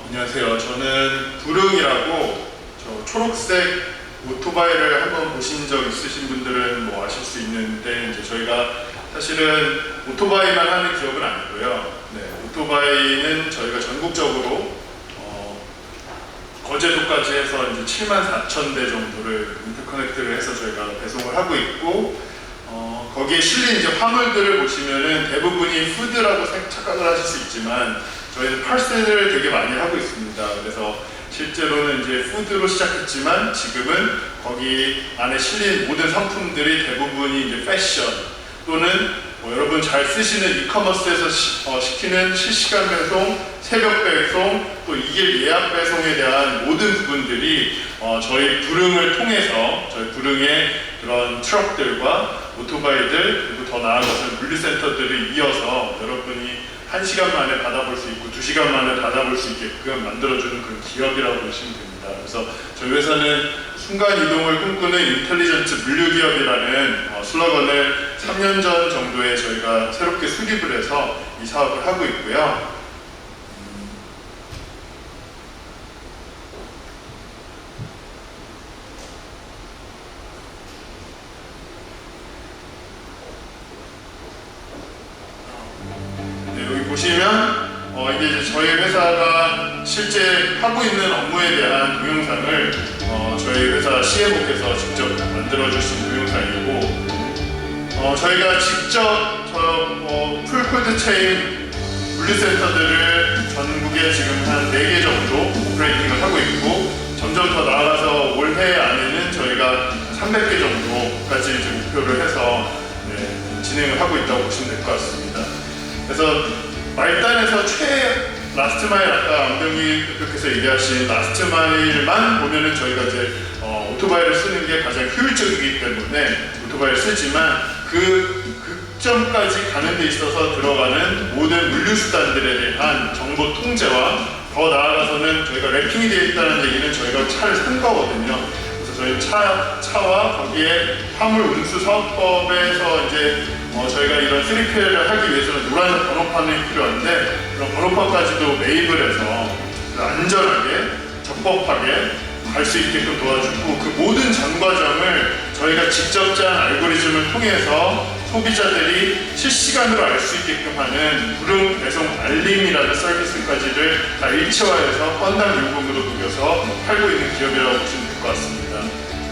안녕하세요. 저는 부릉이라고 저 초록색 오토바이를 한번 보신 적 있으신 분들은 뭐 아실 수 있는데, 이제 저희가 사실은 오토바이만 하는 기업은 아니고요. 네, 오토바이는 저희가 전국적으로 거제도까지 해서 이제 74,000대 정도를 인터커넥트를 해서 저희가 배송을 하고 있고, 거기에 실린 이제 화물들을 보시면은 대부분이 푸드라고 착각을 하실 수 있지만 저희는 파셀을 되게 많이 하고 있습니다. 그래서 실제로는 이제 푸드로 시작했지만 지금은 거기 안에 실린 모든 상품들이 대부분이 이제 패션 또는 여러분 잘 쓰시는 이커머스에서 시키는 실시간 배송, 새벽 배송, 또 2일 예약 배송에 대한 모든 부분들이 저희 부릉을 통해서 저희 부릉의 그런 트럭들과 오토바이들, 그리고 더 나아가서 물류센터들을 이어서 여러분이 1시간 만에 받아볼 수 있고 2시간 만에 받아볼 수 있게끔 만들어주는 그런 기업이라고 보시면 됩니다. 그래서 저희 회사는 순간이동을 꿈꾸는 인텔리전트 물류기업이라는 슬로건을 3년 전 정도에 저희가 새롭게 수립을 해서 이 사업을 하고 있고요. 여기 보시면 이게 이제 저희 회사가 실제 하고 있는 업무에 대한 동영상을 저희 회사 CMO께서 직접 만들어주신 동영상이고, 저희가 직접 풀콜드 체인 물류센터들을 전국에 지금 한 4개 정도 오퍼레이팅을 하고 있고, 점점 더 나아가서 올해 안에는 저희가 300개 정도까지 이제 목표를 해서 진행을 하고 있다고 보시면 될 것 같습니다. 그래서 말단에서 라스트 마일, 아까 안병기 대표께서 얘기하신 라스트 마일만 보면은 저희가 이제 오토바이를 쓰는 게 가장 효율적이기 때문에 오토바이를 쓰지만 그 극점까지 가는 데 있어서 들어가는 모든 물류수단들에 대한 정보 통제와 더 나아가서는 저희가 랩핑이 되어 있다는 얘기는 저희가 차를 산 거거든요. 그래서 저희 차와 거기에 화물 운수 사업법에서 이제 저희가 이런 3PL을 하기 위해서는 노란색 번호판이 필요한데, 그런 번호판까지도 매입을 해서 안전하게, 적법하게 갈 수 있게끔 도와주고, 그 모든 전 과정을 저희가 직접 짠 알고리즘을 통해서 소비자들이 실시간으로 알 수 있게끔 하는 부릉 배송 알림이라는 서비스까지를 다 일체화해서 건당 요금으로 녹여서 팔고 있는 기업이라고 보시면 될 것 같습니다.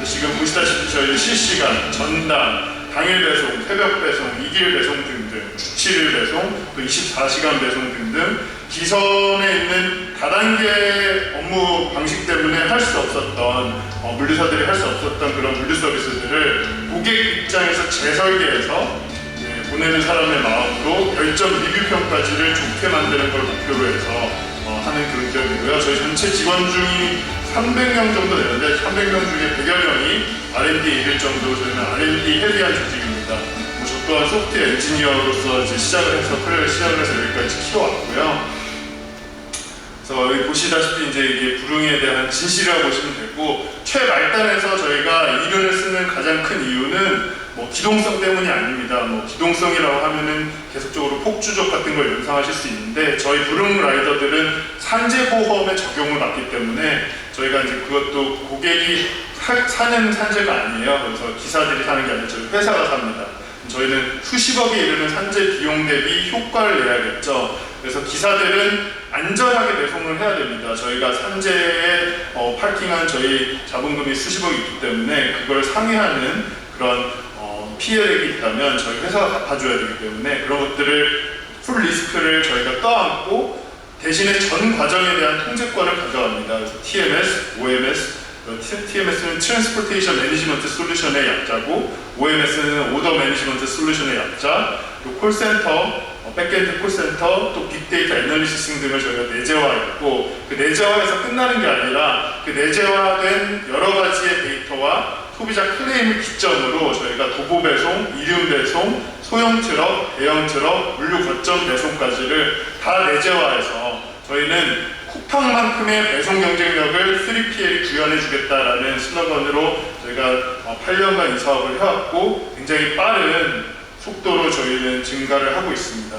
지금 보시다시피 저희는 실시간, 전당, 당일 배송, 새벽 배송, 2일 배송 등등, 주 7일 배송, 또 24시간 배송 등등 기존에 있는 다단계 업무 방식 때문에 할 수 없었던 물류사들이 할 수 없었던 그런 물류 서비스들을 고객 입장에서 재설계해서 보내는 사람의 마음으로 별점 리뷰평까지를 좋게 만드는 걸 목표로 해서 하는 그런 기업이고요. 저희 전체 직원 중이 300명 정도 되는데 300명 중에 100여 명이 R&D에 이를 정도로 저희는 R&D 헤비한 조직입니다. 저 또한 소프트웨어 엔지니어로서 이제 시작을 해서 여기까지 키워왔고요. 그래서 여기 보시다시피 이제 이게 부릉에 대한 진실이라고 보시면 되고, 최말단에서 저희가 이륜을 쓰는 가장 큰 이유는 기동성 때문이 아닙니다. 기동성이라고 하면은 계속적으로 폭주족 같은 걸 연상하실 수 있는데, 저희 부릉 라이더들은 산재보험에 적용을 받기 때문에 저희가 이제 그것도 고객이 사는 산재가 아니에요. 그래서 기사들이 사는 게 아니라 저희 회사가 삽니다. 저희는 수십억에 이르는 산재 비용 대비 효과를 내야겠죠. 그래서 기사들은 안전하게 배송을 해야 됩니다. 저희가 산재에 파킹한 저희 자본금이 수십억이 있기 때문에 그걸 상회하는 그런 피해액이 있다면 저희 회사가 갚아줘야 되기 때문에 그런 것들을 풀 리스크를 저희가 떠안고 대신에 전 과정에 대한 통제권을 가져갑니다. 그래서 TMS, OMS, TMS는 Transportation Management Solution의 약자고, OMS는 Order Management Solution의 약자, 또 콜센터, 백엔드 콜센터, 또 빅데이터 애널리시스 등을 저희가 내재화했고, 그 내재화에서 끝나는 게 아니라 그 내재화된 여러 가지의 데이터와 소비자 클레임을 기점으로 저희가 도보 배송, 이륜 배송, 소형 트럭, 대형 트럭, 물류 거점 배송까지를 다 내재화해서 저희는 쿠팡만큼의 배송 경쟁력을 3PL이 구현해주겠다라는 슬로건으로 저희가 8년간 이 사업을 해왔고, 굉장히 빠른 속도로 저희는 증가를 하고 있습니다.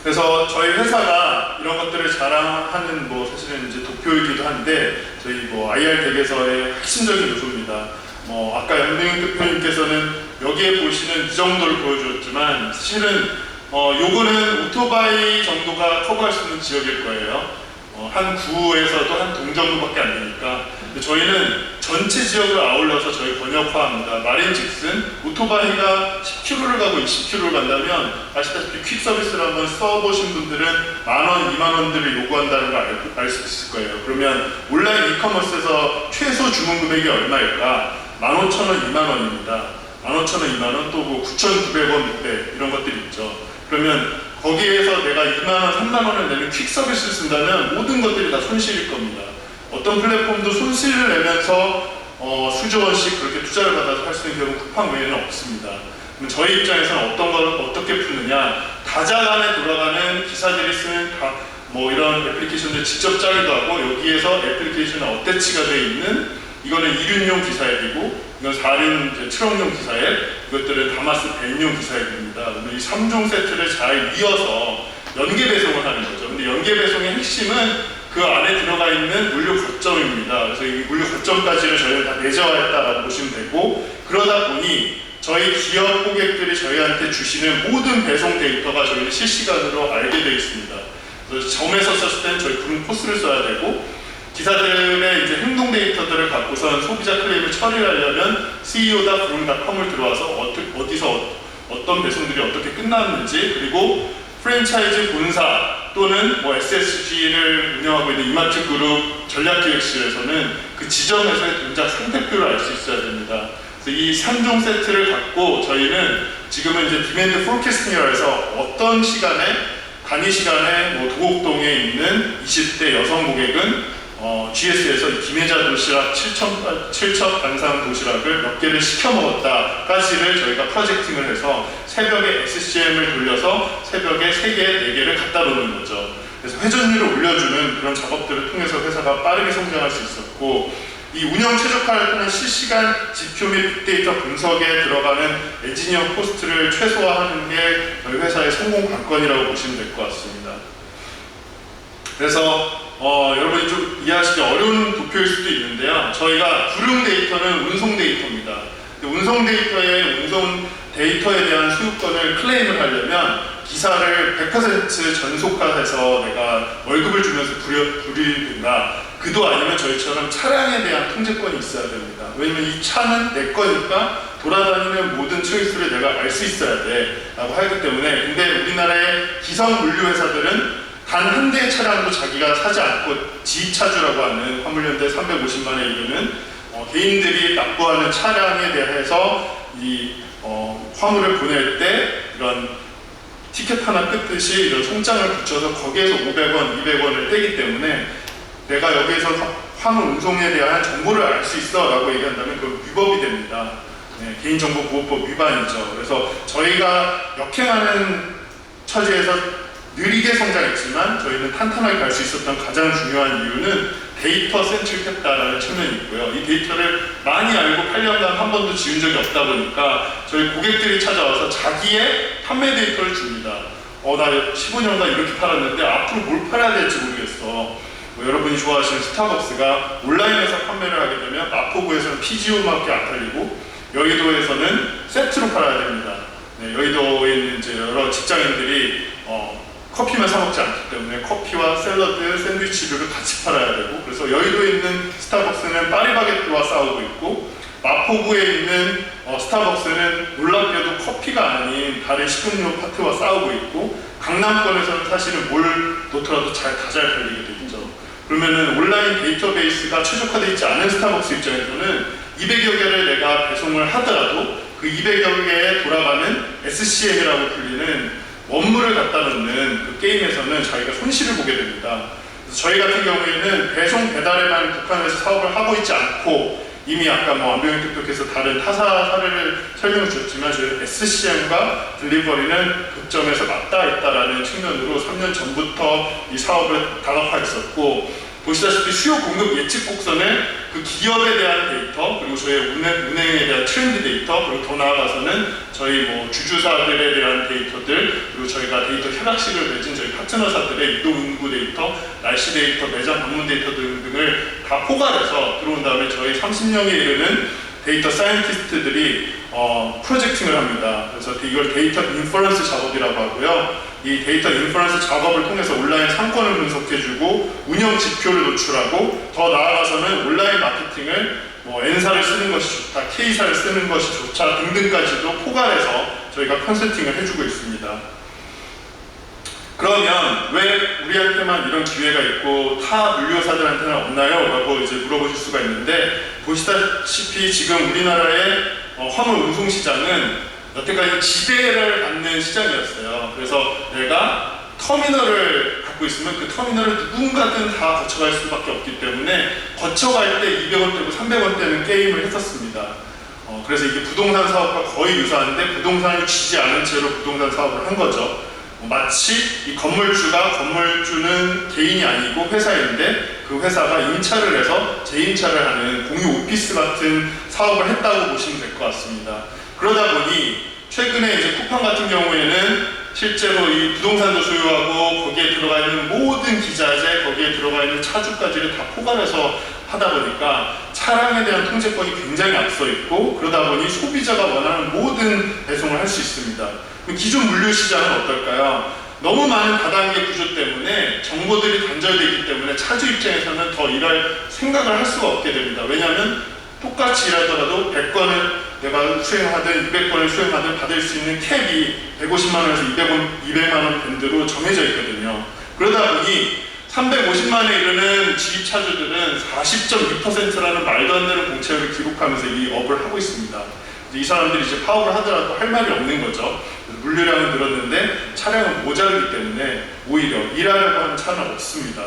그래서 저희 회사가 이런 것들을 자랑하는 뭐 사실은 이제 도표이기도 한데 저희 뭐 IR 댁에서의 핵심적인 요소입니다. 뭐 아까 연동형 대표님께서는 여기에 보시는 이 정도를 보여주었지만 사실은 요거는 오토바이 정도가 커버할 수 있는 지역일 거예요. 한 구에서도 한 동 정도밖에 안 되니까. 근데 저희는 전체 지역을 아울러서 저희 번역화합니다. 말인즉슨 오토바이가 10km를 가고 20km를 간다면 아시다시피 퀵 서비스를 한번 써보신 분들은 10,000원, 20,000원들을 요구한다는 걸 알 수 있을 거예요. 그러면 온라인 이커머스에서 최소 주문 금액이 얼마일까? 15,000원, 20,000원입니다. 15,000원, 20,000원, 또 뭐 9,900원, 600 이런 것들이 있죠. 그러면 거기에서 내가 20,000원, 30,000원을 내는 퀵 서비스를 쓴다면 모든 것들이 다 손실일 겁니다. 어떤 플랫폼도 손실을 내면서 수조 원씩 그렇게 투자를 받아서 할 수 있는 경우 쿠팡 외에는 없습니다. 그럼 저희 입장에서는 어떤 걸 어떻게 푸느냐, 다자간에 돌아가는 기사들이 쓰는 뭐 이런 애플리케이션을 직접 짜기도 하고 여기에서 애플리케이션에 어태치가 되어 있는 이거는 2륜용 기사앱이고 이건 4륜 트럭용 기사앱, 이것들은 다마스 밴용 기사앱입니다. 이 3종 세트를 잘 이어서 연계 배송을 하는 거죠. 근데 연계 배송의 핵심은 그 안에 들어가 있는 물류 거점입니다. 그래서 이 물류 거점까지를 저희가 다 내재화했다라고 보시면 되고, 그러다 보니 저희 기업 고객들이 저희한테 주시는 모든 배송 데이터가 저희는 실시간으로 알게 되어 있습니다. 그래서 점에서 썼을 때는 저희 구름 코스를 써야 되고, 기사들의 이제 행동 데이터들을 갖고선 소비자 클레임을 처리하려면 CEO다 구름닷컴을 들어와서 어디서 어떤 배송들이 어떻게 끝났는지, 그리고 프랜차이즈 본사 또는 뭐 SSG를 운영하고 있는 이마트 그룹 전략기획실에서는 그 지점에서의 동작 상태표를 알 수 있어야 됩니다. 그래서 이 3종 세트를 갖고 저희는 지금은 이제 디맨드 포캐스팅이라고 해서 어떤 시간에 단위 시간에 뭐 도곡동에 있는 20대 여성 고객은 GS에서 김혜자 도시락 7첩 반상 도시락을 몇 개를 시켜 먹었다까지를 저희가 프로젝팅을 해서 새벽에 SCM을 돌려서 새벽에 3개, 4개를 갖다 놓는 거죠. 그래서 회전율을 올려주는 그런 작업들을 통해서 회사가 빠르게 성장할 수 있었고, 이 운영 최적화를 통한 실시간 지표 및 빅데이터 분석에 들어가는 엔지니어 코스트를 최소화하는 게 저희 회사의 성공 관건이라고 보시면 될 것 같습니다. 그래서 여러분이 좀 이해하시기 어려운 도표일 수도 있는데요. 저희가 구름 데이터는 운송 데이터입니다. 운송 데이터에 대한 소유권을 클레임을 하려면 기사를 100% 전속화해서 내가 월급을 주면서 부리든가, 그도 아니면 저희처럼 차량에 대한 통제권이 있어야 됩니다. 왜냐면 이 차는 내 거니까 돌아다니는 모든 초이스를 내가 알 수 있어야 돼 라고 하기 때문에. 근데 우리나라의 기성 물류 회사들은 단 한 대의 차량도 자기가 사지 않고 지차주라고 하는 화물연대 350만에 이르는 개인들이 납부하는 차량에 대해서 이 화물을 보낼 때 이런 티켓 하나 뜯듯이 이런 송장을 붙여서 거기에서 500원, 200원을 떼기 때문에 내가 여기에서 화물 운송에 대한 정보를 알 수 있어 라고 얘기한다면 그건 위법이 됩니다. 네, 개인정보보호법 위반이죠. 그래서 저희가 역행하는 처지에서 느리게 성장했지만 저희는 탄탄하게 갈 수 있었던 가장 중요한 이유는 데이터 센트릭했다라는 측면이 있고요. 이 데이터를 많이 알고 8년간 한 번도 지운 적이 없다 보니까 저희 고객들이 찾아와서 자기의 판매 데이터를 줍니다. 나 15년간 이렇게 팔았는데 앞으로 뭘 팔아야 될지 모르겠어. 뭐 여러분이 좋아하시는 스타벅스가 온라인에서 판매를 하게 되면 마포구에서는 PGO밖에 안 팔리고 여의도에서는 세트로 팔아야 됩니다. 네, 여의도에 있는 이제 여러 직장인들이 커피만 사 먹지 않기 때문에 커피와 샐러드, 샌드위치류를 같이 팔아야 되고, 그래서 여의도에 있는 스타벅스는 파리바게뜨와 싸우고 있고, 마포구에 있는 스타벅스는 놀랍게도 커피가 아닌 다른 식품용 파트와 싸우고 있고, 강남권에서는 사실은 뭘 놓더라도 다 잘 팔리게 되죠. 그러면은 온라인 데이터베이스가 최적화되어 있지 않은 스타벅스 입장에서는 200여 개를 내가 배송을 하더라도 그 200여 개에 돌아가는 SCM이라고 불리는 원물을 갖다 놓는 그 게임에서는 자기가 손실을 보게 됩니다. 그래서 저희 같은 경우에는 배송 배달에만 국한해서 사업을 하고 있지 않고, 이미 아까 뭐 안병현 대표께서 다른 타사 사례를 설명해 주셨지만 저희 SCM과 딜리버리는 극점에서 맞닿아 있다라는 측면으로 3년 전부터 이 사업을 다각화했었고, 보시다시피 수요 공급 예측 곡선을 그 기업에 대한 데이터, 그리고 저희 운행에 대한 트렌드 데이터, 그리고 더 나아가서는 저희 뭐 주주사들에 대한 데이터들, 그리고 그리고 저희가 데이터 협약식을 맺은 저희 파트너사들의 이동인구 데이터, 날씨 데이터, 매장 방문 데이터 등을 다 포괄해서 들어온 다음에 저희 30명에 이르는 데이터 사이언티스트들이 프로젝팅을 합니다. 그래서 이걸 데이터 인퍼런스 작업이라고 하고요. 이 데이터 인퍼런스 작업을 통해서 온라인 상권을 분석해주고 운영 지표를 노출하고 더 나아가서는 온라인 마케팅을 N사를 쓰는 것이 좋다, K사를 쓰는 것이 좋다 등등까지도 포괄해서 저희가 컨설팅을 해주고 있습니다. 그러면 왜 우리한테만 이런 기회가 있고 타 물류사들한테는 없나요? 라고 이제 물어보실 수가 있는데, 보시다시피 지금 우리나라의 화물 운송 시장은 여태까지 지배를 받는 시장이었어요. 그래서 내가 터미널을 갖고 있으면 그 터미널을 누군가든 다 거쳐갈 수밖에 없기 때문에 거쳐갈 때 200원대고 300원대는 게임을 했었습니다. 그래서 이게 부동산 사업과 거의 유사한데 부동산을 쥐지 않은 채로 부동산 사업을 한 거죠. 마치 이 건물주는 개인이 아니고 회사인데 그 회사가 임차를 해서 재임차를 하는 공유 오피스 같은 사업을 했다고 보시면 될 것 같습니다. 그러다 보니 최근에 이제 쿠팡 같은 경우에는 실제로 이 부동산도 소유하고 거기에 들어가 있는 모든 기자재, 거기에 들어가 있는 차주까지를 다 포괄해서 하다 보니까 차량에 대한 통제권이 굉장히 앞서 있고, 그러다 보니 소비자가 원하는 모든 배송을 할 수 있습니다. 기존 물류 시장은 어떨까요? 너무 많은 다단계 구조 때문에 정보들이 단절되기 때문에 차주 입장에서는 더 일할 생각을 할 수가 없게 됩니다. 왜냐하면 똑같이 일하더라도 100건을 내가 수행하든 200건을 수행하든 받을 수 있는 캡이 150만 원에서 200만 원 밴드로 정해져 있거든요. 그러다 보니 350만에 이르는 지입차주들은 40.2%라는 말도 안 되는 공채를 기록하면서 이 업을 하고 있습니다. 이 사람들이 이제 파업을 하더라도 할 말이 없는 거죠. 물류량은 늘었는데 차량은 모자르기 때문에 오히려 일하려고 하는 차는 없습니다.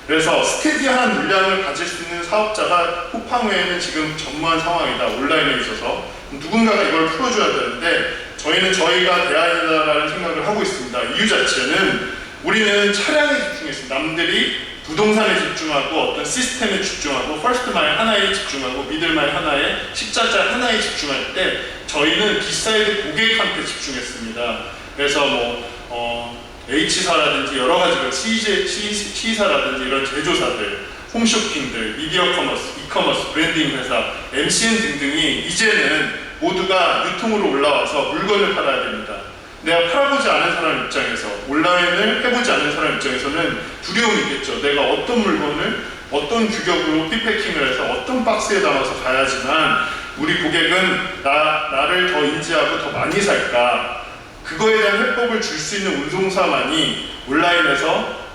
그래서 스테디한 물량을 가질 수 있는 사업자가 쿠팡 외에는 지금 전무한 상황이다. 온라인에 있어서 누군가가 이걸 풀어줘야 되는데 저희는 저희가 대안이다라는 생각을 하고 있습니다. 이유 자체는 우리는 차량에 집중했습니다. 남들이 부동산에 집중하고 어떤 시스템에 집중하고 퍼스트 마일 하나에 집중하고 미들 마일 하나에 식자재 하나에 집중할 때 저희는 뒷사이드 고객한테 집중했습니다. 그래서 H사라든지 여러 가지가 C사라든지 이런 제조사들, 홈쇼핑들, 미디어 커머스, 이커머스, 브랜딩 회사, MCN 등등이 이제는 모두가 유통으로 올라와서 물건을 팔아야 됩니다. 내가 팔아보지 않은 사람 입장에서, 온라인을 해보지 않은 사람 입장에서는 두려움이 있겠죠. 내가 어떤 물건을 어떤 규격으로 피패킹을 해서 어떤 박스에 담아서 가야지만 우리 고객은 나를 더 인지하고 더 많이 살까? 그거에 대한 해법을 줄 수 있는 운송사만이 온라인에서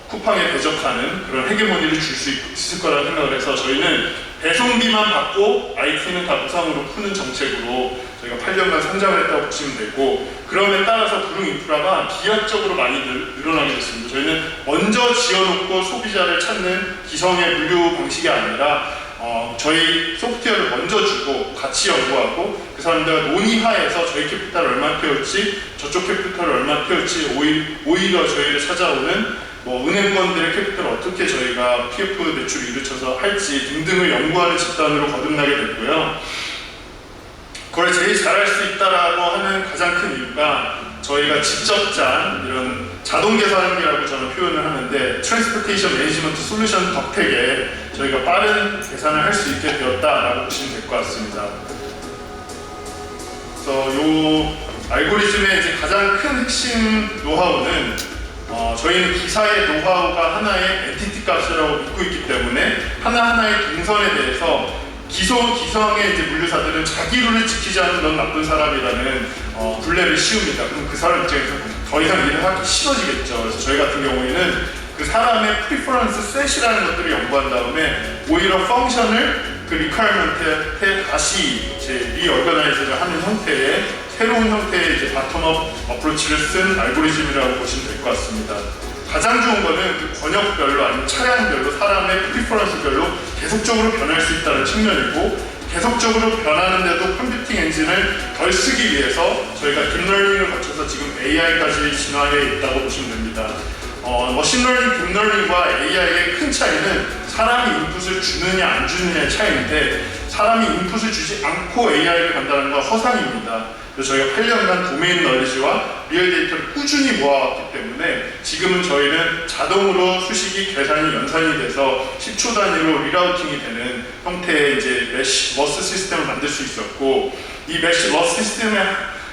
쿠팡에 대적하는 그런 헤게모니를 줄 수 있을 거라는 생각을 해서 저희는 배송비만 받고 IT는 다 무상으로 푸는 정책으로 저희가 8년간 성장을 했다고 보시면 되고, 그럼에 따라서 구릉 인프라가 기하적으로 많이 늘어나게 됐습니다. 저희는 먼저 지어놓고 소비자를 찾는 기성의 물류 방식이 아니라 저희 소프트웨어를 먼저 주고 같이 연구하고 그 사람들과 논의하에서 저희 캐피탈을 얼마 태울지 저쪽 캐피탈을 얼마 태울지 오히려 저희를 찾아오는 은행권들의 캐피탈을 어떻게 저희가 PF 매출을 이루쳐서 할지 등등을 연구하는 집단으로 거듭나게 됐고요. 그걸 제일 잘할 수 있다라고 하는 가장 큰 이유가 저희가 직접 짠 이런 자동 계산기라고 저는 표현을 하는데 트랜스포테이션 매니지먼트 솔루션 덕택에 저희가 빠른 계산을 할 수 있게 되었다라고 보시면 될 것 같습니다. 그래서 이 알고리즘의 이제 가장 큰 핵심 노하우는 저희는 기사의 노하우가 하나의 엔티티 값이라고 믿고 있기 때문에 하나하나의 동선에 대해서 기성의 이제 물류사들은 자기 룰을 지키지 않는 넌 나쁜 사람이라는 분레를 씌웁니다. 그럼 그 사람 입장에서 더 이상 일을 하기 싫어지겠죠. 그래서 저희 같은 경우에는 그 사람의 프리퍼런스 셋이라는 것들을 연구한 다음에 오히려 펑션을 그 리퀘어먼트에 다시 이제 리어거나이즈를 하는 형태의 새로운 형태의 이제 바텀업 어프로치를 쓴 알고리즘이라고 보시면 될 것 같습니다. 가장 좋은 거는 그 권역별로 아니면 차량별로 사람의 프리퍼런스별로 계속적으로 변할 수 있다는 측면이고, 계속적으로 변하는데도 컴퓨팅 엔진을 덜 쓰기 위해서 저희가 딥러닝을 거쳐서 지금 AI까지 진화해 있다고 보시면 됩니다. 머신러닝, 딥러닝과 AI의 큰 차이는 사람이 인풋을 주느냐 안 주느냐의 차이인데, 사람이 인풋을 주지 않고 AI를 간다는 건 허상입니다. 그래서 저희가 8년간 도메인 널리지와 리얼 데이터를 꾸준히 모아왔기 때문에 지금은 저희는 자동으로 수식이 계산이 연산이 돼서 10초 단위로 리라우팅이 되는 형태의 이제 메쉬 머스 시스템을 만들 수 있었고, 이 메쉬 머스 시스템의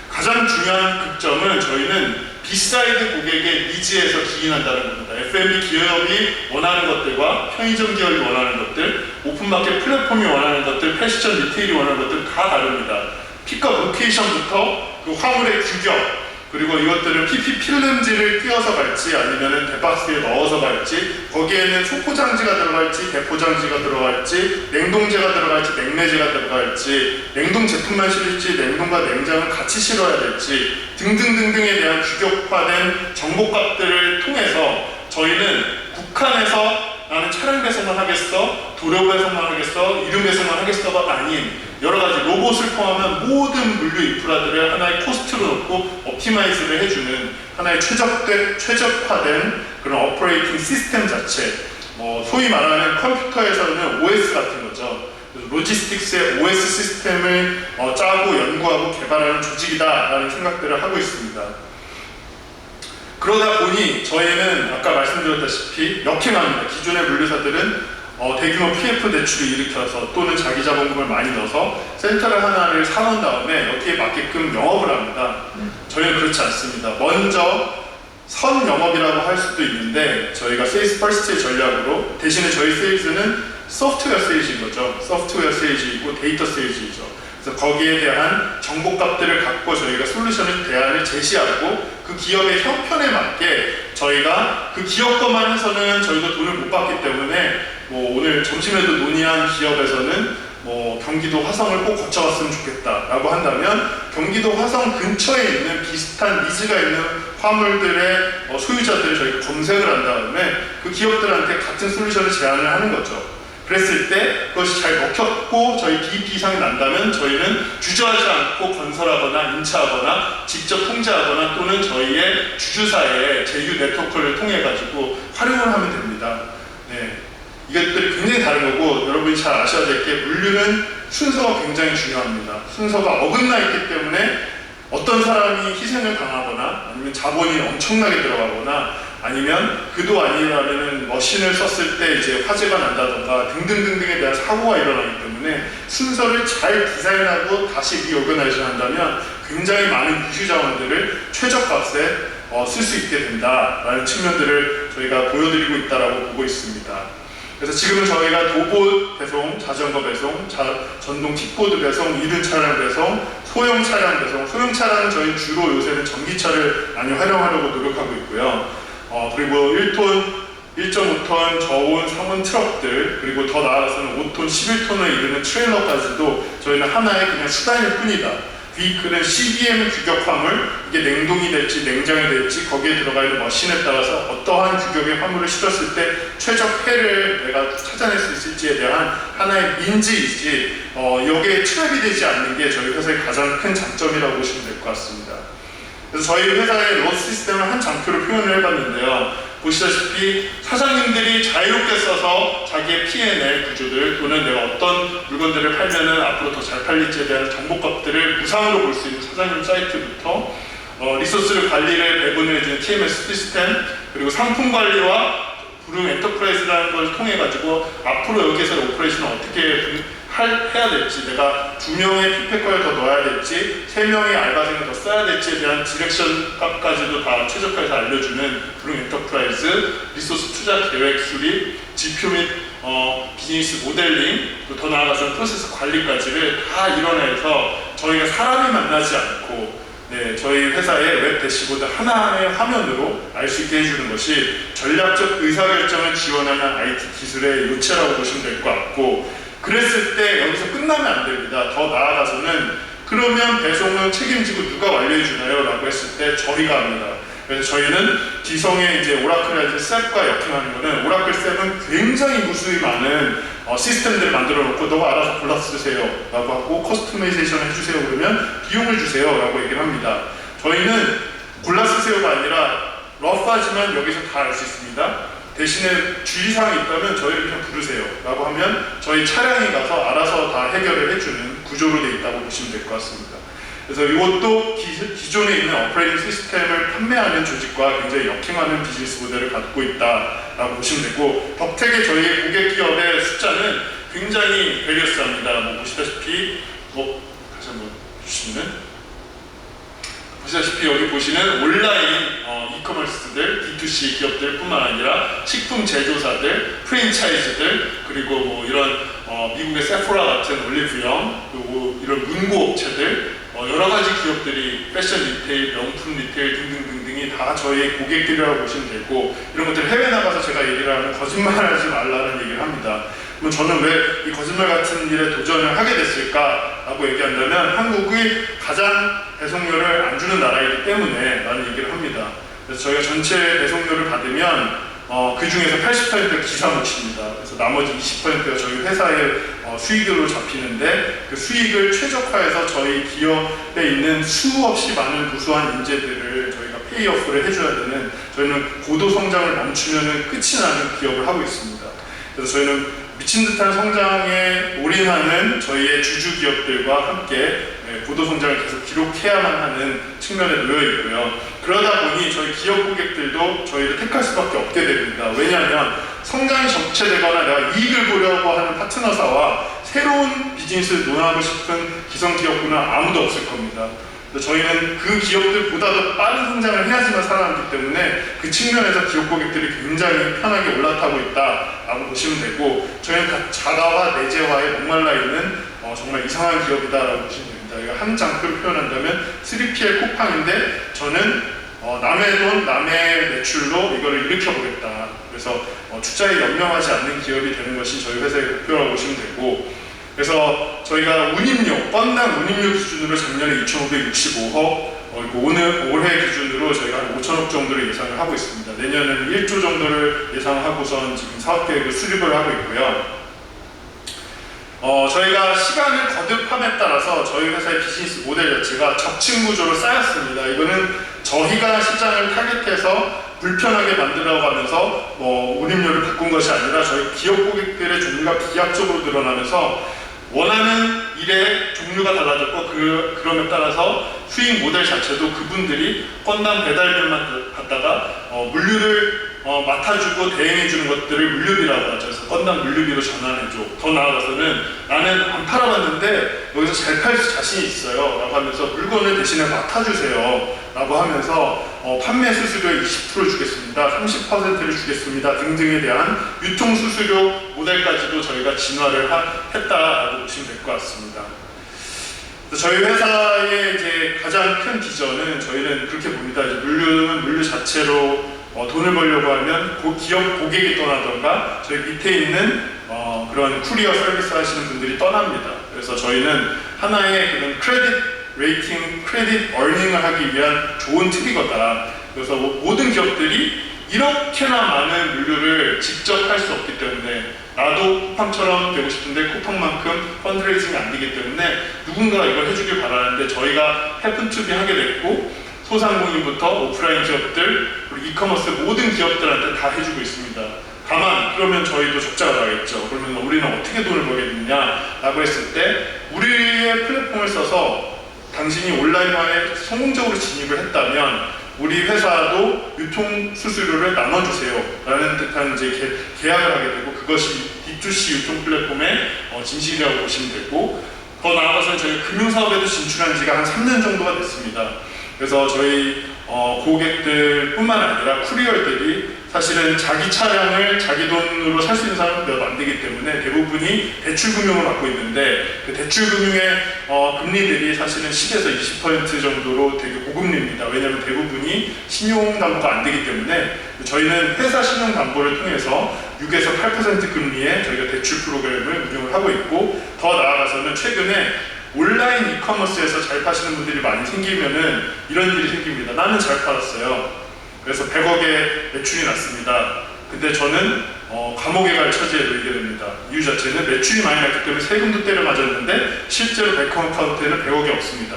가장 중요한 극점은 저희는 B사이드 고객의 니즈에서 기인한다는 겁니다. F&B 기업이 원하는 것들과 편의점 기업이 원하는 것들, 오픈마켓 플랫폼이 원하는 것들, 패션 리테일이 원하는 것들 다 다릅니다. 픽업 로케이션부터 그 화물의 규격, 그리고 이것들은 PP 필름지를 띄어서 갈지 아니면 대박스에 넣어서 갈지, 거기에는 소포장지가 들어갈지 대포장지가 들어갈지, 냉동재가 들어갈지 냉매재가 들어갈지, 냉동 제품만 실을지 냉동과 냉장을 같이 실어야 될지 등등등등에 대한 규격화된 정보값들을 통해서 저희는 국한에서 나는 차량 배송만 하겠어, 도료 배송만 하겠어, 이름 배송만 하겠어가 아닌 여러 가지 로봇을 포함한 모든 물류 인프라들을 하나의 코스트로 놓고 옵티마이즈를 해주는 하나의 최적화된 그런 오퍼레이팅 시스템 자체, 소위 말하는 컴퓨터에서는 OS 같은 거죠. 로지스틱스의 OS 시스템을 짜고 연구하고 개발하는 조직이다라는 생각들을 하고 있습니다. 그러다 보니 저희는 아까 말씀드렸다시피 역행합니다. 기존의 물류사들은 대규모 PF 대출을 일으켜서 또는 자기 자본금을 많이 넣어서 센터를 하나를 사놓은 다음에 여기에 맞게끔 영업을 합니다. 저희는 그렇지 않습니다. 먼저 선 영업이라고 할 수도 있는데 저희가 세일즈 퍼스트의 전략으로, 대신에 저희 세일즈는 소프트웨어 세일즈인 거죠. 소프트웨어 세일즈이고 데이터 세일즈이죠. 그래서 거기에 대한 정보값들을 갖고 저희가 솔루션을 대안을 제시하고 그 기업의 형편에 맞게 저희가 그 기업 것만 해서는 저희가 돈을 못 받기 때문에 오늘 점심에도 논의한 기업에서는 경기도 화성을 꼭 거쳐갔으면 좋겠다라고 한다면 경기도 화성 근처에 있는 비슷한 니즈가 있는 화물들의 소유자들을 저희가 검색을 한 다음에 그 기업들한테 같은 솔루션을 제안을 하는 거죠. 그랬을 때 그것이 잘 먹혔고 저희 BEP 이상이 난다면 저희는 주저하지 않고 건설하거나 인차하거나 직접 통제하거나 또는 저희의 주주사의 제휴 네트워크를 통해 가지고 활용을 하면 됩니다. 네. 이것들이 굉장히 다른 거고, 여러분이 잘 아셔야 될 게 물류는 순서가 굉장히 중요합니다. 순서가 어긋나 있기 때문에 어떤 사람이 희생을 당하거나 아니면 자본이 엄청나게 들어가거나 아니면 그도 아니라면 머신을 썼을 때 이제 화재가 난다던가 등등등등에 대한 사고가 일어나기 때문에 순서를 잘 디자인하고 다시 리오거나이징 한다면 굉장히 많은 유휴 자원들을 최저값에 쓸 수 있게 된다라는 측면들을 저희가 보여드리고 있다라고 보고 있습니다. 그래서 지금은 저희가 도보 배송, 자전거 배송, 전동 킥보드 배송, 2등 차량 배송, 소형 차량 배송, 소형 차량은 저희 주로 요새는 전기차를 많이 활용하려고 노력하고 있고요. 그리고 1톤, 1.5톤, 저온, 3원 트럭들, 그리고 더 나아가서는 5톤, 11톤을 이르는 트레일러까지도 저희는 하나의 그냥 수단일 뿐이다. 비클은 CDM 규격 화물, 이게 냉동이 될지 냉장이 될지 거기에 들어가 있는 머신에 따라서 어떠한 규격의 화물을 실었을 때 최적 해를 내가 찾아낼 수 있을지에 대한 하나의 인지이지 여기에 트랩이 되지 않는 게 저희 회사의 가장 큰 장점이라고 보시면 될 것 같습니다. 그래서 저희 회사의 로스 시스템을 한 장표로 표현을 해봤는데요. 보시다시피 사장님들이 자유롭게 써서 자기의 P&L 구조들 또는 내가 어떤 물건들을 팔면은 앞으로 더 잘 팔릴지에 대한 정보값들을 무상으로 볼 수 있는 사장님 사이트부터 리소스를 관리를 배분을 해주는 TMS 시스템, 그리고 상품 관리와 브룸 엔터프라이즈라는 걸 통해 가지고 앞으로 여기에서 오퍼레이션을 어떻게 해야 될지, 내가 2명의 피패커를 더 넣어야 될지 3명의 알바생을 더 써야 될지에 대한 디렉션 값까지도 다 최적화해서 알려주는 브룸 엔터프라이즈, 리소스 투자 계획 수립, 지표 및 비즈니스 모델링, 또 더 나아가서 프로세스 관리까지를 다 이뤄내서 저희가 사람이 만나지 않고 저희 회사의 웹 대시보드 하나의 화면으로 알 수 있게 해주는 것이 전략적 의사결정을 지원하는 IT 기술의 요체라고 보시면 될 것 같고, 그랬을 때 여기서 끝나면 안 됩니다. 더 나아가서는 그러면 배송은 책임지고 누가 완료해주나요? 라고 했을 때 저희가 합니다. 그래서 저희는 기성의 이제 오라클이라든지 셉과 역행하는 거는, 오라클 셉은 굉장히 무수히 많은 시스템들을 만들어 놓고 너가 알아서 골라 쓰세요 라고 하고 커스터마이제이션 해주세요 그러면 비용을 주세요 라고 얘기를 합니다. 저희는 골라 쓰세요가 아니라 러프하지만 여기서 다 알 수 있습니다. 대신에 주의사항이 있다면 저희를 그냥 부르세요 라고 하면 저희 차량이 가서 알아서 다 해결을 해주는 구조로 되어 있다고 보시면 될 것 같습니다. 그래서 이것도 기존에 있는 오퍼레이팅 시스템을 판매하는 조직과 굉장히 역행하는 비즈니스 모델을 갖고 있다라고 보시면 되고, 덕택의 저희 고객 기업의 숫자는 굉장히 밸리어스합니다. 보시다시피 다시 한번 주시면 보시다시피 여기 보시는 온라인 이커머스들, D2C 기업들 뿐만 아니라 식품 제조사들, 프랜차이즈들, 그리고 이런 미국의 세포라 같은 올리브영, 그리고 이런 문고 업체들, 여러 가지 기업들이 패션 리테일, 명품 리테일 등등등등이 다 저희 고객들이라고 보시면 되고, 이런 것들 해외 나가서 제가 얘기를 하면 거짓말하지 말라는 얘기를 합니다. 그럼 저는 왜 이 거짓말 같은 일에 도전을 하게 됐을까라고 얘기한다면, 한국이 가장 배송료를 안 주는 나라이기 때문에 라는 얘기를 합니다. 그래서 저희가 전체 배송료를 받으면 그 중에서 80%가 기사 몫입니다. 그래서 나머지 20%가 저희 회사의 수익으로 잡히는데, 그 수익을 최적화해서 저희 기업에 있는 수없이 많은 무수한 인재들을 저희가 페이오프를 해줘야 되는, 저희는 고도 성장을 멈추면 끝이 나는 기업을 하고 있습니다. 그래서 저희는 미친 듯한 성장에 올인하는 저희의 주주 기업들과 함께 고도 성장을 계속 기록해야만 하는 측면에 놓여 있고요. 그러다 보니 저희 기업 고객들도 저희를 택할 수밖에 없게 됩니다. 왜냐하면 성장이 정체되거나 내가 이익을 보려고 하는 파트너사와 새로운 비즈니스를 논하고 싶은 기성 기업군은 아무도 없을 겁니다. 저희는 그 기업들보다도 빠른 성장을 해야지만 살아남기 때문에 그 측면에서 기업 고객들이 굉장히 편하게 올라타고 있다라고 보시면 되고, 저희는 자가와 내재화에 목말라 있는 정말 이상한 기업이다라고 보시면 됩니다. 이거 한 장표로 표현한다면 3PL 쿠팡인데, 저는 남의 돈, 남의 매출로 이거를 일으켜보겠다. 그래서 투자에 연명하지 않는 기업이 되는 것이 저희 회사의 목표라고 보시면 되고, 그래서 저희가 운임료, 건당 운임료 기준으로 작년에 2,565억, 올해 기준으로 저희가 한 5천억 정도를 예상을 하고 있습니다. 내년에는 1조 정도를 예상하고선 지금 사업계획을 수립을 하고 있고요. 저희가 시간을 거듭함에 따라서 저희 회사의 비즈니스 모델 자체가 적층 구조로 쌓였습니다. 이거는 저희가 시장을 타겟해서 불편하게 만들어가면서 운임료를 바꾼 것이 아니라 저희 기업 고객들의 종류가 비약적으로 늘어나면서 원하는 일의 종류가 달라졌고, 그럼에 따라서 수익 모델 자체도 그분들이 건당 배달비만 받다가 물류를 맡아주고 대행해주는 것들을 물류비라고 하죠. 그래서 건당 물류비로 전환해줘. 더 나아가서는 나는 안 팔아봤는데 여기서 잘 팔 자신이 있어요 라고 하면서 물건을 대신에 맡아주세요 라고 하면서 판매 수수료의 20% 주겠습니다, 30%를 주겠습니다 등등에 대한 유통 수수료 모델까지도 저희가 진화를 했다라고 보시면 될 것 같습니다. 저희 회사의 이제 가장 큰 비전은, 저희는 그렇게 봅니다. 이제 물류는 물류 자체로 돈을 벌려고 하면 기업 고객이 떠나던가 저희 밑에 있는 그런 쿠리어 서비스 하시는 분들이 떠납니다. 그래서 저희는 하나의 그런 크레딧 레이팅, 크레딧 어닝을 하기 위한 좋은 트리거다. 그래서 모든 기업들이 이렇게나 많은 물류를 직접 할 수 없기 때문에, 나도 쿠팡처럼 되고 싶은데 쿠팡만큼 펀드레이징이 안 되기 때문에 누군가가 이걸 해주길 바라는데, 저희가 해픈 투비 하게 됐고, 소상공인부터 오프라인 기업들, 그리고 이커머스 모든 기업들한테 다 해주고 있습니다. 다만 그러면 저희도 적자가 나겠죠. 그러면 우리는 어떻게 돈을 벌겠느냐라고 했을 때, 우리의 플랫폼을 써서 당신이 온라인화에 성공적으로 진입을 했다면 우리 회사도 유통 수수료를 나눠주세요 라는 듯한 이제 계약을 하게 되고, 그것이 D2C 유통 플랫폼의 진실이라고 보시면 되고, 더 나아가서는 저희가 금융사업에도 진출한 지가 한 3년 정도가 됐습니다. 그래서 저희 고객들 뿐만 아니라 쿠리어들이 사실은 자기 차량을 자기 돈으로 살 수 있는 사람은 몇 안 되기 때문에 대부분이 대출금융을 받고 있는데, 그 대출금융의 금리들이 사실은 10에서 20% 정도로 되게 고금리입니다. 왜냐하면 대부분이 신용담보가 안 되기 때문에, 저희는 회사 신용담보를 통해서 6에서 8% 금리의 저희가 대출 프로그램을 운영을 하고 있고, 더 나아가서는 최근에 온라인 이커머스에서 잘 파시는 분들이 많이 생기면은 이런 일이 생깁니다. 나는 잘 팔았어요. 그래서 100억의 매출이 났습니다. 근데 저는 감옥에 갈 처지에 놓이게 됩니다. 이유 자체는 매출이 많이 났기 때문에 세금도 때려 맞았는데 실제로 뱅크 어카운트에는 100억이 없습니다.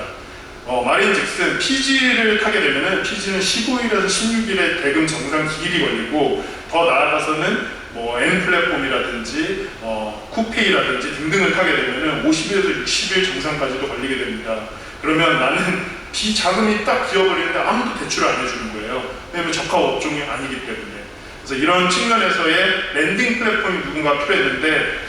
말인즉슨 PG를 타게 되면은 PG는 15일에서 16일의 대금 정상 기일이 걸리고, 더 나아가서는 N 플랫폼이라든지 쿠페이라든지 등등을 타게 되면은 50일에서 60일 정상까지도 걸리게 됩니다. 그러면 나는 비자금이 딱 비어버리는데 아무도 대출을 안 해주는 거예요. 왜냐면 적합 업종이 아니기 때문에. 그래서 이런 측면에서의 랜딩 플랫폼이 누군가 필요했는데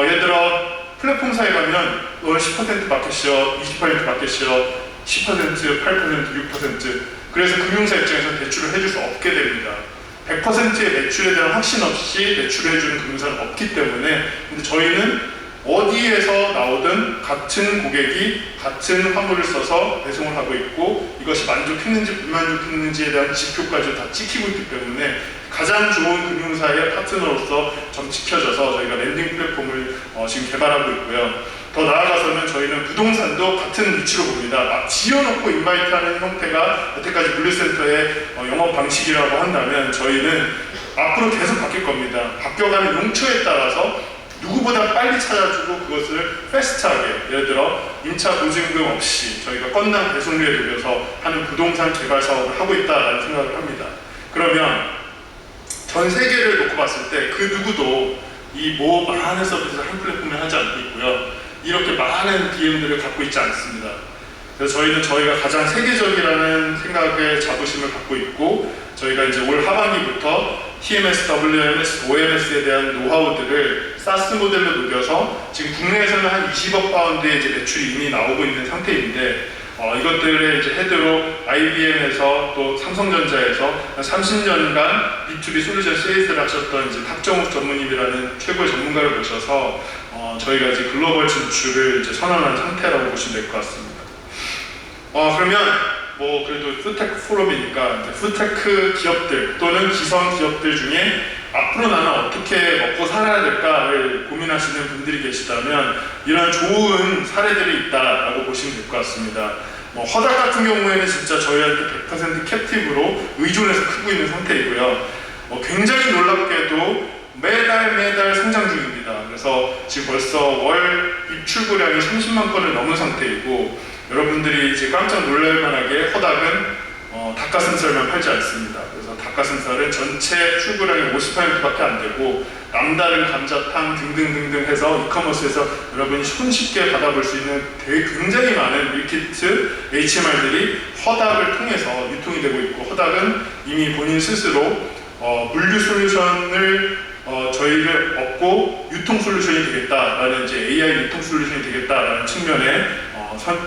예를 들어 플랫폼사에 가면 10% 마켓이요, 20% 마켓이요, 10%, 8%, 6%. 그래서 금융사 입장에서 대출을 해줄 수 없게 됩니다. 100%의 매출에 대한 확신 없이 매출을 해주는 금융사는 없기 때문에, 근데 저희는 어디에서 나오든 같은 고객이 같은 화물을 써서 배송을 하고 있고, 이것이 만족했는지 불만족했는지에 대한 지표까지 다 찍히고 있기 때문에 가장 좋은 금융사의 파트너로서 좀 지켜져서 저희가 랜딩 플랫폼을 지금 개발하고 있고요. 더 나아가서는 저희는 부동산도 같은 위치로 봅니다. 막 지어놓고 인바이트하는 형태가 여태까지 물류센터의 영업 방식이라고 한다면, 저희는 앞으로 계속 바뀔 겁니다. 바뀌어가는 용처에 따라서 누구보다 빨리 찾아주고 그것을 패스트하게, 예를 들어 임차 보증금 없이 저희가 건당 배송료에 녹여서 하는 부동산 개발 사업을 하고 있다라는 생각을 합니다. 그러면 전 세계를 놓고 봤을 때 그 누구도 이 많은 서비스를 한 플랫폼에 하지 않고 있고요. 이렇게 많은 DM들을 갖고 있지 않습니다. 그래서 저희는 저희가 가장 세계적이라는 생각의 자부심을 갖고 있고, 저희가 이제 올 하반기부터 TMS, WMS, OMS에 대한 노하우들을 SaaS 모델로 녹여서 지금 국내에서는 한 20억 파운드의 이제 매출이 이미 나오고 있는 상태인데, 이것들을 이제 헤드로 IBM에서 또 삼성전자에서 30년간 B2B 솔루션 세일즈를 하셨던 이제 탁정욱 전무님이라는 최고의 전문가를 모셔서 저희가 이제 글로벌 진출을 이제 선언한 상태라고 보시면 될 것 같습니다. 그러면 그래도 푸테크 포럼이니까 이제 푸테크 기업들 또는 기성 기업들 중에 앞으로 나는 어떻게 먹고 살아야 될까를 고민하시는 분들이 계시다면 이런 좋은 사례들이 있다라고 보시면 될 것 같습니다. 허닥 같은 경우에는 진짜 저희한테 100% 캡티브로 의존해서 크고 있는 상태이고요. 굉장히 놀랍게도 매달 성장 중입니다. 그래서 지금 벌써 월 입출고량이 30만 건을 넘은 상태이고, 여러분들이 이제 깜짝 놀랄 만하게 허닥은 닭가슴살만 팔지 않습니다. 그래서 닭가슴살은 전체 출고량의 50%밖에 안 되고, 남다른 감자탕 등등등등 해서 이커머스에서 여러분이 손쉽게 받아볼 수 있는 되게 굉장히 많은 밀키트, HMR들이 허닥을 통해서 유통이 되고 있고, 허닥은 이미 본인 스스로 물류 솔루션을 저희를 얻고 유통 솔루션이 되겠다라는 이제 AI 유통 솔루션이 되겠다라는 측면의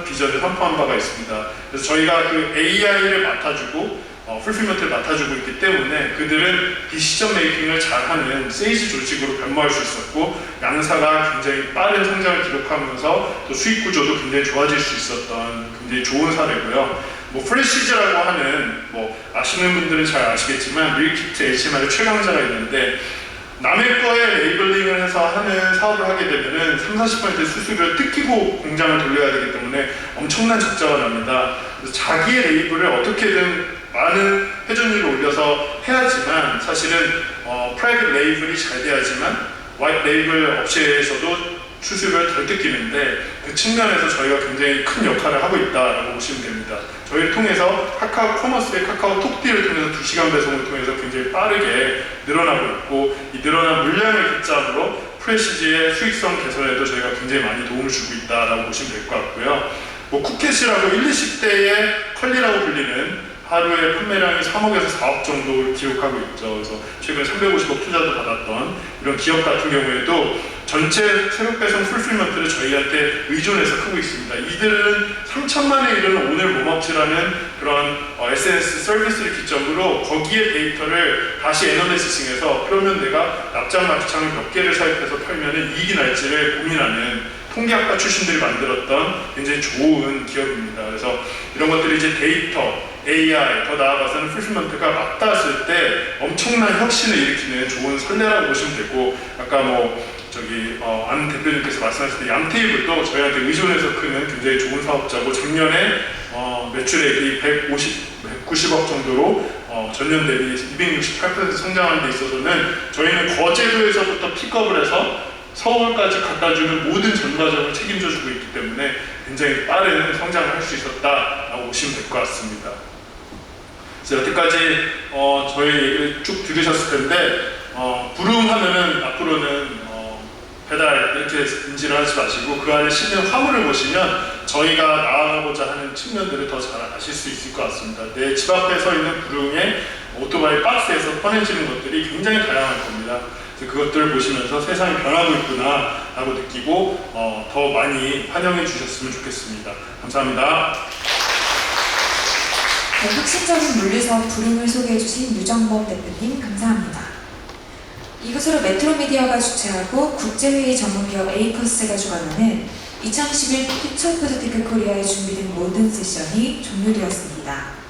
비전을 선포한 바가 있습니다. 그래서 저희가 그 AI를 맡아주고 풀필먼트를 맡아주고 있기 때문에 그들은 디시전 메이킹을 잘하는 세일즈 조직으로 변모할 수 있었고, 양사가 굉장히 빠른 성장을 기록하면서 또 수익 구조도 굉장히 좋아질 수 있었던 굉장히 좋은 사례고요. 프레시즈라고 하는 아시는 분들은 잘 아시겠지만 밀키트 HMR의 최강자가 있는데, 남의 거에 레이블링을 해서 하는 사업을 하게 되면은 30-40%의 수수료를 뜯기고 공장을 돌려야 되기 때문에 엄청난 적자가 납니다. 그래서 자기의 레이블을 어떻게든 많은 회전율을 올려서 해야지만, 사실은 프라이빗 레이블이 잘 돼야지만 화이트 레이블 업체에서도 수수료를 덜 뜯기는데, 그 측면에서 저희가 굉장히 큰 역할을 하고 있다라고 보시면 됩니다. 저희를 통해서 카카오 커머스의 카카오 톡딜을 통해서 2시간 배송을 통해서 굉장히 빠르게 늘어나고 있고, 이 늘어난 물량을 기점으로 프레시지의 수익성 개선에도 저희가 굉장히 많이 도움을 주고 있다라고 보시면 될 것 같고요. 쿠켓이라고 1, 20대의 컬리라고 불리는 하루에 판매량이 3억에서 4억 정도를 기록하고 있죠. 그래서 최근 350억 투자도 받았던 이런 기업 같은 경우에도 전체 새벽 배송 풀필먼트를 저희한테 의존해서 크고 있습니다. 이들은 3천만에 이르는 오늘 뭐먹지라는 그런 SNS 서비스를 기점으로 거기에 데이터를 다시 애널리시싱해서, 그러면 내가 납작 마취창을 몇 개를 사입해서 팔면 이익이 날지를 고민하는 통계학과 출신들이 만들었던 굉장히 좋은 기업입니다. 그래서 이런 것들이 이제 데이터, AI, 더 나아가서는 풀필먼트가 맞닿았을 때 엄청난 혁신을 일으키는 좋은 선례라고 보시면 되고, 아까 안 대표님께서 말씀하셨을 때 양테이블도 저희한테 의존해서 크는 굉장히 좋은 사업자고, 작년에 매출액이 190억 정도로 전년 대비 268% 성장하는 데 있어서는 저희는 거제도에서부터 픽업을 해서 서울까지 갖다주는 모든 전 과정을 책임져주고 있기 때문에 굉장히 빠른 성장을 할 수 있었다라고 보시면 될 것 같습니다. 그래서 여태까지 저희 얘기를 쭉 들으셨을 텐데, 부룸 하면은 앞으로는 배달 이렇게 인지를 하지 마시고 그 안에 실린 화물을 보시면 저희가 나아가고자 하는 측면들을 더 잘 아실 수 있을 것 같습니다. 내 집 앞에 서 있는 구름에 오토바이 박스에서 꺼내지는 것들이 굉장히 다양할 겁니다. 그래서 그것들을 보시면서 세상이 변하고 있구나 라고 느끼고 더 많이 환영해 주셨으면 좋겠습니다. 감사합니다. 네, 혁신적인 물류사업 부름을 소개해주신 유정범 대표님 감사합니다. 이것으로 메트로미디어가 주최하고 국제회의 전문기업 에이커스가 주관하는 2011 퓨처 푸드테크 코리아에 준비된 모든 세션이 종료되었습니다.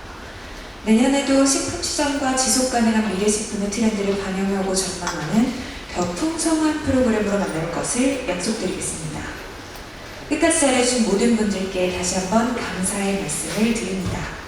내년에도 식품 시장과 지속가능한 미래식품의 트렌드를 반영하고 전망하는 더 풍성한 프로그램으로 만날 것을 약속드리겠습니다. 끝까지 잘해준 모든 분들께 다시 한번 감사의 말씀을 드립니다.